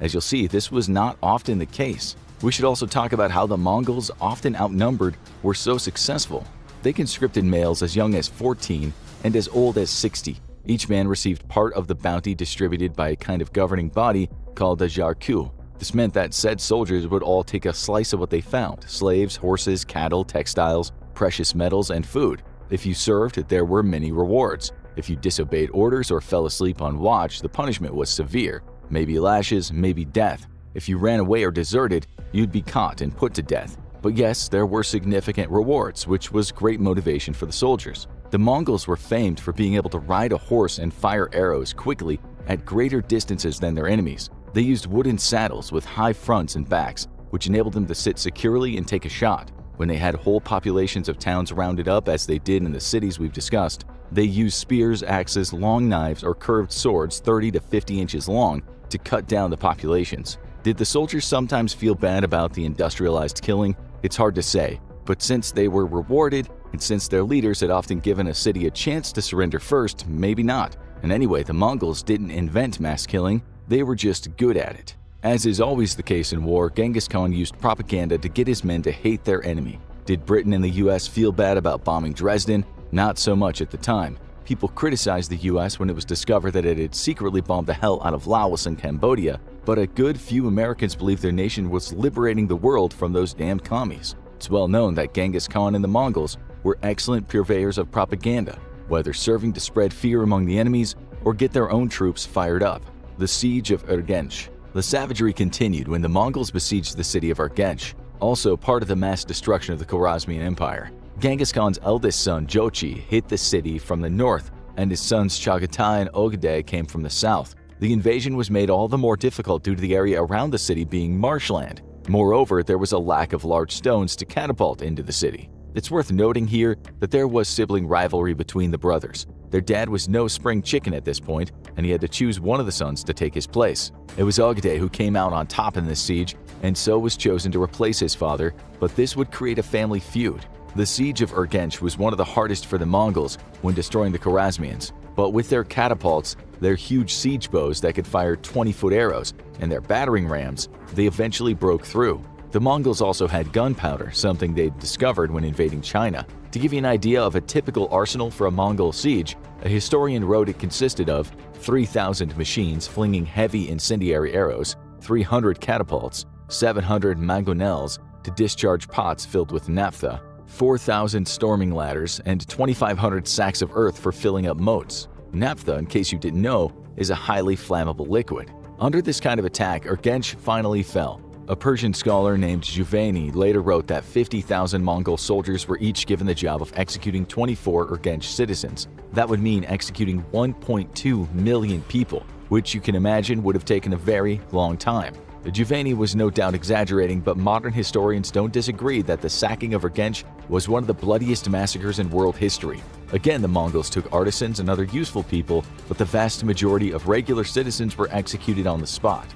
As you'll see, this was not often the case. We should also talk about how the Mongols, often outnumbered, were so successful. They conscripted males as young as 14 and as old as 60. Each man received part of the bounty distributed by a kind of governing body called a jarku. This meant that said soldiers would all take a slice of what they found: slaves, horses, cattle, textiles, precious metals, and food. If you served, there were many rewards. If you disobeyed orders or fell asleep on watch, the punishment was severe. Maybe lashes, maybe death. If you ran away or deserted, you'd be caught and put to death. But yes, there were significant rewards, which was great motivation for the soldiers. The Mongols were famed for being able to ride a horse and fire arrows quickly at greater distances than their enemies. They used wooden saddles with high fronts and backs, which enabled them to sit securely and take a shot. When they had whole populations of towns rounded up, as they did in the cities we've discussed, they used spears, axes, long knives, or curved swords 30 to 50 inches long to cut down the populations. Did the soldiers sometimes feel bad about the industrialized killing? It's hard to say, but since they were rewarded, and since their leaders had often given a city a chance to surrender first, maybe not. And anyway, the Mongols didn't invent mass killing, they were just good at it. As is always the case in war, Genghis Khan used propaganda to get his men to hate their enemy. Did Britain and the US feel bad about bombing Dresden? Not so much at the time. People criticized the US when it was discovered that it had secretly bombed the hell out of Laos and Cambodia, but a good few Americans believed their nation was liberating the world from those damned commies. It's well known that Genghis Khan and the Mongols were excellent purveyors of propaganda, whether serving to spread fear among the enemies or get their own troops fired up. The Siege of Urgench. The savagery continued when the Mongols besieged the city of Urgench, also part of the mass destruction of the Khwarezmian Empire. Genghis Khan's eldest son Jochi hit the city from the north, and his sons Chagatai and Ogedei came from the south. The invasion was made all the more difficult due to the area around the city being marshland. Moreover, there was a lack of large stones to catapult into the city. It's worth noting here that there was sibling rivalry between the brothers. Their dad was no spring chicken at this point, and he had to choose one of the sons to take his place. It was Ogedei who came out on top in this siege, and so was chosen to replace his father, but this would create a family feud. The Siege of Urgench was one of the hardest for the Mongols when destroying the Khwarezmians, but with their catapults, their huge siege bows that could fire 20-foot arrows, and their battering rams, they eventually broke through. The Mongols also had gunpowder, something they'd discovered when invading China. To give you an idea of a typical arsenal for a Mongol siege, a historian wrote it consisted of 3,000 machines flinging heavy incendiary arrows, 300 catapults, 700 mangonels to discharge pots filled with naphtha, 4,000 storming ladders, and 2,500 sacks of earth for filling up moats. Naphtha, in case you didn't know, is a highly flammable liquid. Under this kind of attack, Urgench finally fell. A Persian scholar named Juvayni later wrote that 50,000 Mongol soldiers were each given the job of executing 24 Urgench citizens. That would mean executing 1.2 million people, which you can imagine would have taken a very long time. Juvayni was no doubt exaggerating, but modern historians don't disagree that the sacking of Urgench was one of the bloodiest massacres in world history. Again, the Mongols took artisans and other useful people, but the vast majority of regular citizens were executed on the spot.